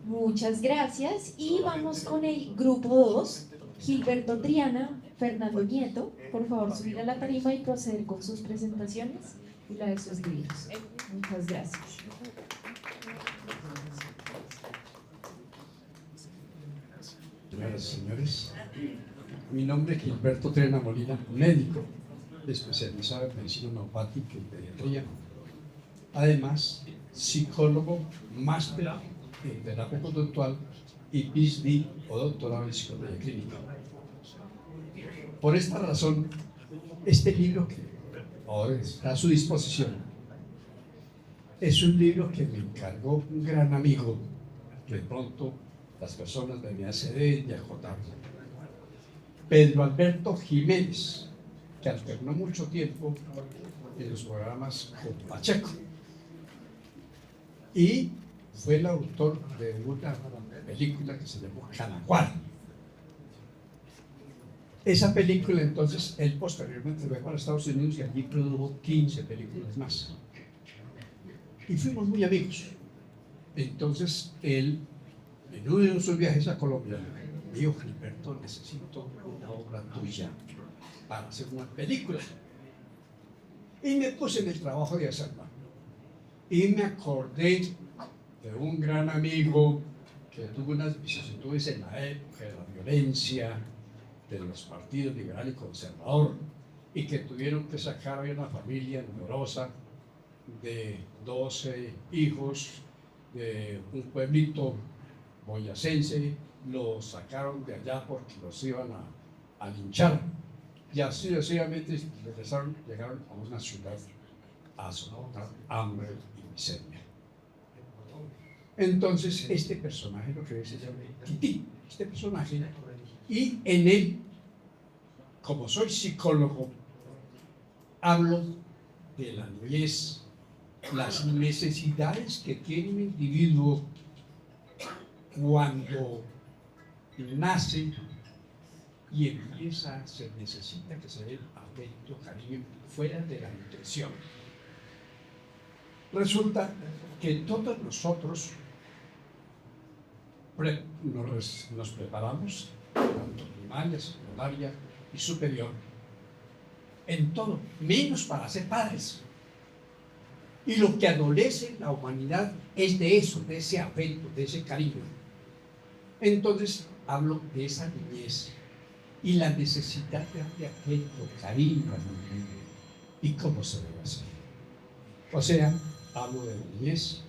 Muchas gracias. Y vamos con el grupo 2. Gilberto Triana, Fernando Nieto, por favor subir a la tarima y proceder con sus presentaciones y la de sus libros. Muchas gracias. Señoras y señores, mi nombre es Gilberto Triana Molina, médico especializado en medicina homeopática y pediatría. Además, psicólogo, máster en terapia conductual y PhD o doctorado en psicología clínica. Por esta razón, este libro que ahora está a su disposición es un libro que me encargó un gran amigo que de pronto las personas debían ceder y acordar. Pedro Alberto Jiménez, que alternó mucho tiempo en los programas con Pacheco y fue el autor de una película que se llamó Canagual. Esa película, entonces, él posteriormente fue para Estados Unidos y allí produjo 15 películas más. Y fuimos muy amigos. Entonces, él, en uno de sus viajes a Colombia, me dijo: Gilberto, necesito una obra tuya para hacer una película. Y me puse en el trabajo de hacerla. Y me acordé de un gran amigo que tuvo unas vicisitudes en la época de la violencia, de los partidos liberal y conservador, y que tuvieron que sacar a una familia numerosa de 12 hijos de un pueblito boyacense. Los sacaron de allá porque los iban a linchar, y así sucesivamente llegaron a una ciudad azotada, hambre y miseria. Entonces este personaje, lo que se llama Tití, este personaje, y en él, como soy psicólogo, hablo de la niñez, las necesidades que tiene un individuo cuando nace y empieza, se necesita que se dé afecto, cariño, fuera de la nutrición. Resulta que todos nosotros nos preparamos, tanto primaria, secundaria y superior, en todo, menos para ser padres. Y lo que adolece la humanidad es de eso, de ese afecto, de ese cariño. Entonces hablo de esa niñez y la necesidad de afecto, cariño, y cómo se debe hacer. O sea, hablo de la niñez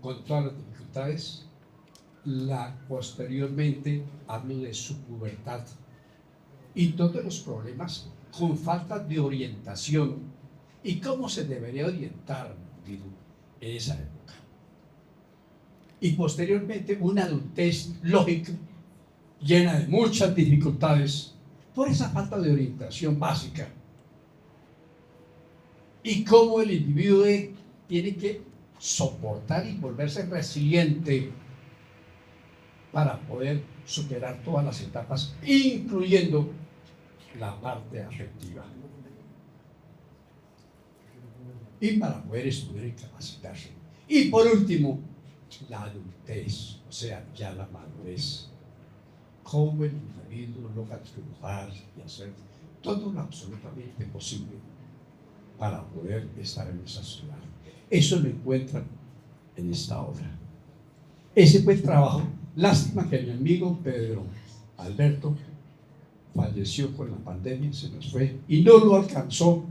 con todas las dificultades. Posteriormente hablo de su pubertad y todos los problemas con falta de orientación y cómo se debería orientar un individuo en esa época. Y posteriormente una adultez lógica, llena de muchas dificultades por esa falta de orientación básica. Y cómo el individuo tiene que soportar y volverse resiliente para poder superar todas las etapas, incluyendo la parte afectiva. Y para poder estudiar y capacitarse. Y por último, la adultez, o sea, ya la madurez. Cómo el individuo logra triunfar y hacer todo lo absolutamente posible para poder estar en esa ciudad. Eso lo encuentran en esta obra. Ese fue el trabajo. Lástima que mi amigo Pedro Alberto falleció con la pandemia, se nos fue y no lo alcanzó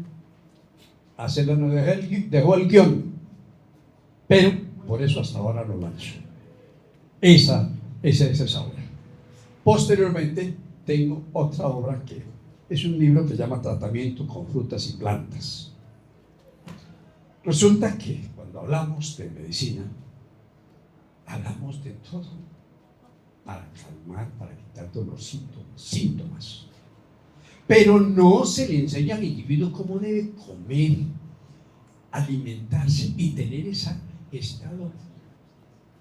a hacerlo, no dejó el guión, pero por eso hasta ahora no lo ha hecho. Esa es esa obra. Posteriormente tengo otra obra que es un libro que se llama Tratamiento con frutas y plantas. Resulta que cuando hablamos de medicina, hablamos de todo para calmar, para quitar dolorcitos, síntomas. Pero no se le enseña al individuo cómo debe comer, alimentarse y tener ese estado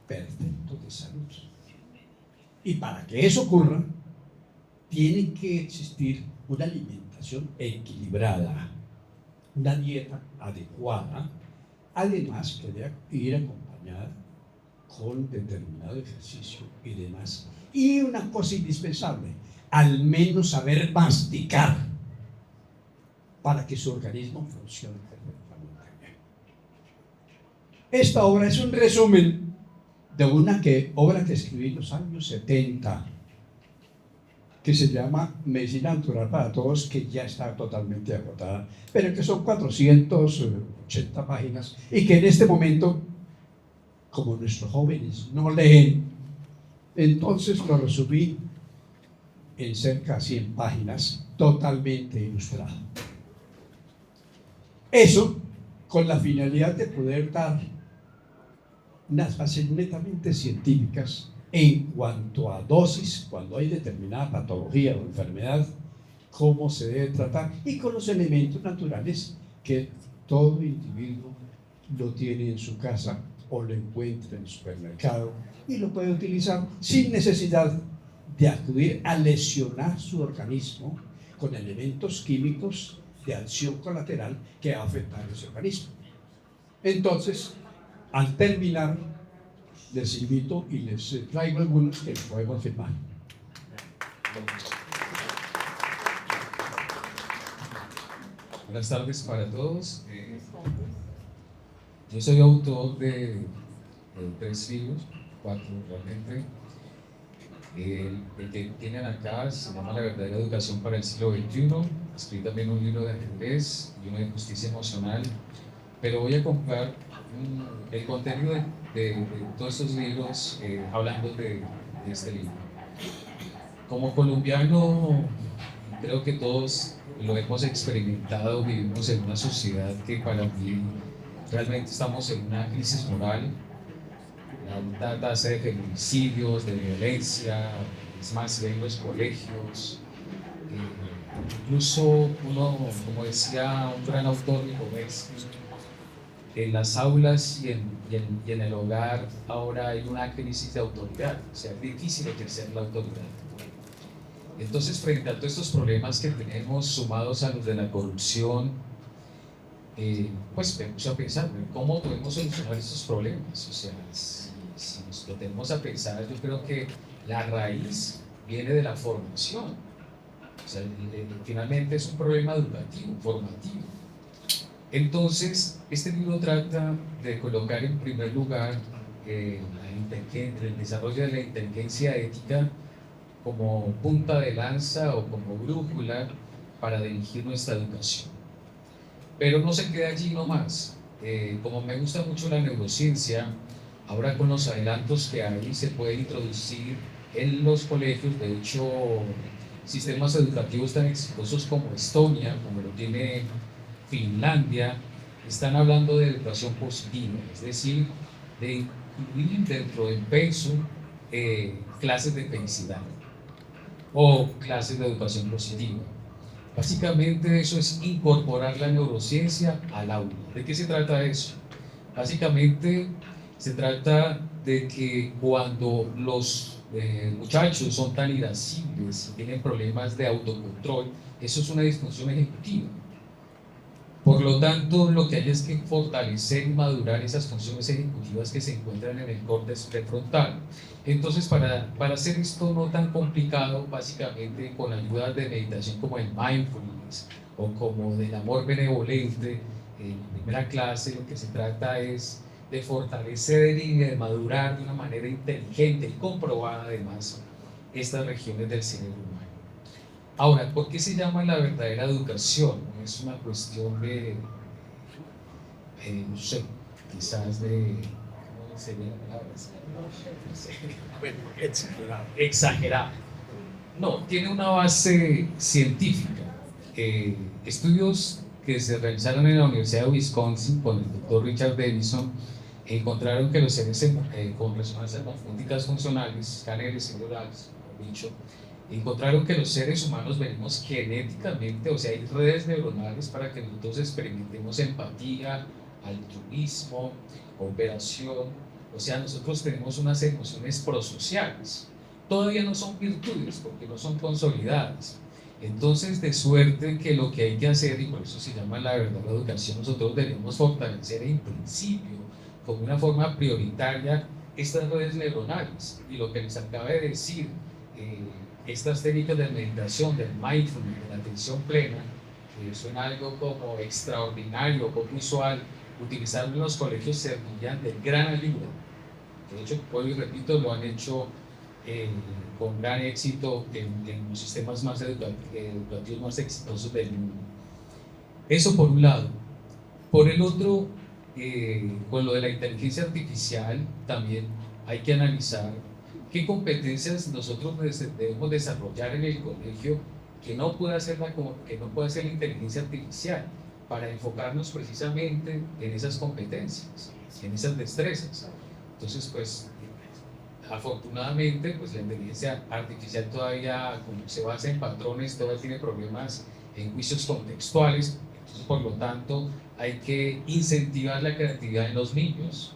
perfecto de salud. Y para que eso ocurra, tiene que existir una alimentación equilibrada, una dieta adecuada, además que debe ir acompañada con determinado ejercicio y demás. Y una cosa indispensable, al menos saber masticar para que su organismo funcione perfectamente bien. Esta obra es un resumen de una obra que escribí en los años 70, que se llama Medicina Natural para Todos, que ya está totalmente agotada, pero que son 480 páginas y que en este momento, como nuestros jóvenes no leen, entonces lo resumí en cerca de 100 páginas, totalmente ilustrado. Eso con la finalidad de poder dar unas bases netamente científicas en cuanto a dosis, cuando hay determinada patología o enfermedad, cómo se debe tratar, y con los elementos naturales que todo individuo lo tiene en su casa o lo encuentra en el supermercado y lo puede utilizar sin necesidad de acudir a lesionar su organismo con elementos químicos de acción colateral que va a afectar a ese organismo. Entonces, al terminar, les invito y les traigo algunos que podemos firmar. Buenas tardes para todos. Yo soy autor de 3 libros, 4 realmente. El que tienen acá se llama La verdadera educación para el siglo XXI. Escribí también un libro de ajedrez y uno de justicia emocional. Pero voy a comprar el contenido de todos estos libros hablando de este libro. Como colombiano, creo que todos lo hemos experimentado, vivimos en una sociedad que para mí realmente estamos en una crisis moral. La alta tasa de feminicidios, de violencia, es más, en los colegios. Incluso uno, como decía un gran autor, Lipovetsky, en las aulas y en el hogar ahora hay una crisis de autoridad, o sea, es difícil ejercer la autoridad. Entonces, frente a todos estos problemas que tenemos sumados a los de la corrupción, pues me puse a pensar, ¿cómo podemos solucionar estos problemas? O sea, si nos lo tenemos a pensar, yo creo que la raíz viene de la formación. O sea, finalmente es un problema educativo, formativo. Entonces, este libro trata de colocar en primer lugar el desarrollo de la inteligencia ética como punta de lanza o como brújula para dirigir nuestra educación. Pero no se queda allí nomás. Como me gusta mucho la neurociencia, ahora con los adelantos que hay se puede introducir en los colegios, de hecho, sistemas educativos tan exitosos como Estonia, como lo tiene Finlandia, están hablando de educación positiva, es decir, de incluir dentro del pensum clases de felicidad o clases de educación positiva. Básicamente eso es incorporar la neurociencia al aula. ¿De qué se trata eso? Básicamente se trata de que cuando los muchachos son tan irascibles y tienen problemas de autocontrol, eso es una disfunción ejecutiva. Por lo tanto, lo que hay es que fortalecer y madurar esas funciones ejecutivas que se encuentran en el córtex prefrontal. Entonces, para hacer esto no tan complicado, básicamente con ayuda de meditación como el mindfulness o como del amor benevolente, en primera clase lo que se trata es de fortalecer y de madurar de una manera inteligente y comprobada además estas regiones del cerebro humano. Ahora, ¿por qué se llama la verdadera educación? No es una cuestión de, no sé, quizás de, ¿cómo sería la palabra? No sé. Bueno, exagerado. Exagerado. No, tiene una base científica. Estudios que se realizaron en la Universidad de Wisconsin con el doctor Richard Davidson encontraron que los seres con resonancias magnéticas funcionales, escáneres cerebrales, mejor dicho, encontraron que los seres humanos venimos genéticamente, o sea, hay redes neuronales para que nosotros experimentemos empatía, altruismo, cooperación, o sea, nosotros tenemos unas emociones prosociales. Todavía no son virtudes porque no son consolidadas. Entonces, de suerte que lo que hay que hacer, y por eso se llama la verdadera educación, nosotros debemos fortalecer en principio, como una forma prioritaria, estas redes neuronales. Y lo que les acabo de decir, estas técnicas de meditación, del mindfulness, de la atención plena, suena algo como extraordinario, poco usual, utilizarlo en los colegios servirían de gran ayuda. De hecho, vuelvo y repito, lo han hecho con gran éxito en los sistemas más educativos más exitosos del mundo. Eso por un lado. Por el otro, con lo de la inteligencia artificial, también hay que analizar qué competencias nosotros debemos desarrollar en el colegio que no pueda hacer la inteligencia artificial, para enfocarnos precisamente en esas competencias, en esas destrezas. Entonces, pues, afortunadamente, pues la inteligencia artificial todavía, como se basa en patrones, todavía tiene problemas en juicios contextuales. Entonces, por lo tanto, hay que incentivar la creatividad en los niños,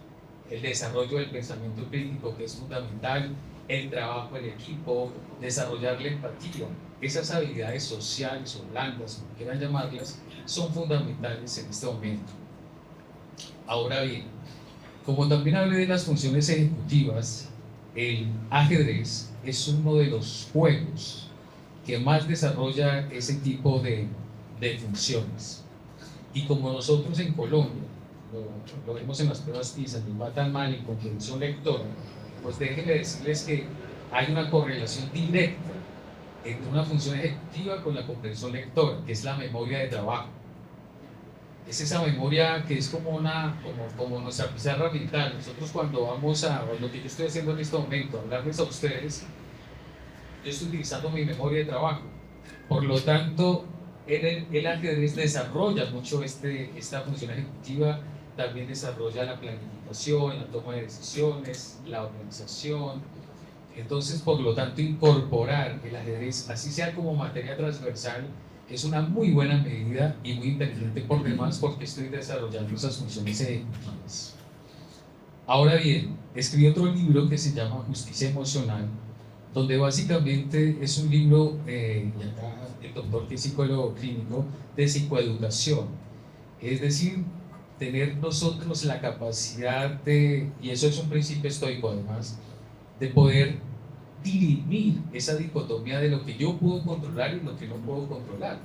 el desarrollo del pensamiento crítico, que es fundamental, el trabajo en equipo, desarrollar la empatía. Esas habilidades sociales o blandas, como quieran llamarlas, son fundamentales en este momento. Ahora bien, como también hablé de las funciones ejecutivas, el ajedrez es uno de los juegos que más desarrolla ese tipo de funciones. Y como nosotros en Colombia lo vemos en las pruebas PISA, nos va tan mal en comprensión lectora, pues déjenme decirles que hay una correlación directa entre una función ejecutiva con la comprensión lectora, que es la memoria de trabajo. Es esa memoria que es como nuestra pizarra mental. Nosotros cuando vamos a, lo que yo estoy haciendo en este momento, hablarles a ustedes, yo estoy utilizando mi memoria de trabajo. Por lo tanto, el ajedrez desarrolla mucho esta función ejecutiva, también desarrolla la planificación, la toma de decisiones, la organización. Entonces, por lo tanto, incorporar el ajedrez, así sea como materia transversal, es una muy buena medida y muy inteligente por demás, porque estoy desarrollando esas funciones ejecutivas. Ahora bien, escribí otro libro que se llama Justicia Emocional, donde básicamente es un libro, y acá el doctor que es psicólogo clínico, de psicoeducación. Es decir, tener nosotros la capacidad de, y eso es un principio estoico además, de poder dirimir esa dicotomía de lo que yo puedo controlar y lo que no puedo controlar.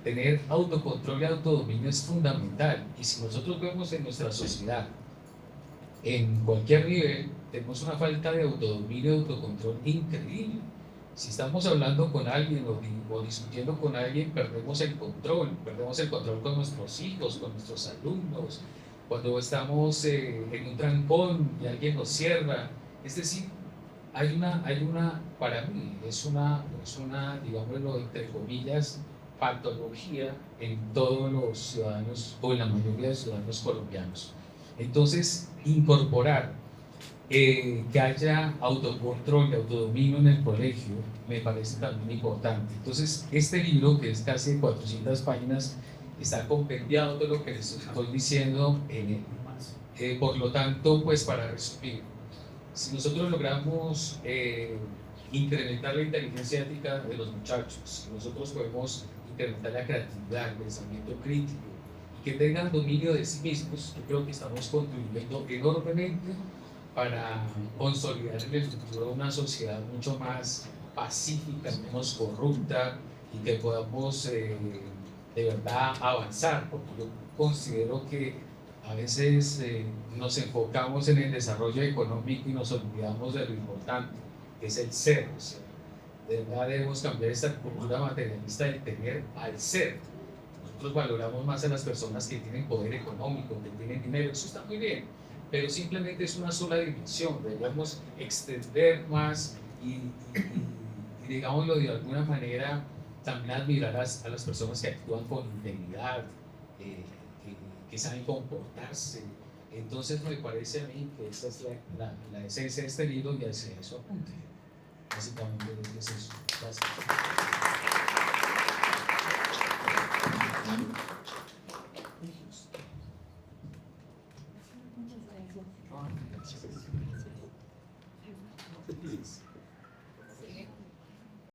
Tener autocontrol y autodominio es fundamental. Y si nosotros vemos en nuestra sociedad, en cualquier nivel, tenemos una falta de autodominio y autocontrol increíble. Si estamos hablando con alguien o discutiendo con alguien, perdemos el control con nuestros hijos, con nuestros alumnos, cuando estamos en un trancón y alguien nos cierra. Es decir, hay una, para mí, es una, digámoslo entre comillas, patología en todos los ciudadanos, o en la mayoría de ciudadanos colombianos. Entonces, incorporar que haya autocontrol y autodominio en el colegio me parece también importante. Entonces, este libro, que es casi de 400 páginas, está compendiado todo lo que les estoy diciendo en él. Por lo tanto, pues para resumir, si nosotros logramos incrementar la inteligencia ética de los muchachos, si nosotros podemos incrementar la creatividad, el pensamiento crítico, y que tengan dominio de sí mismos, yo creo que estamos contribuyendo enormemente para consolidar en el futuro una sociedad mucho más pacífica, menos corrupta, y que podamos de verdad avanzar, porque yo considero que a veces nos enfocamos en el desarrollo económico y nos olvidamos de lo importante, que es el ser. O sea, de verdad debemos cambiar esta cultura materialista del tener al ser. Nosotros valoramos más a las personas que tienen poder económico, que tienen dinero, eso está muy bien, pero simplemente es una sola dimensión. Debemos extender más y digámoslo de alguna manera, también admirar a las personas que actúan con integridad, que saben comportarse. Entonces me parece a mí que esa es la esencia de este libro, y hacia eso apunte. Básicamente es eso. Gracias.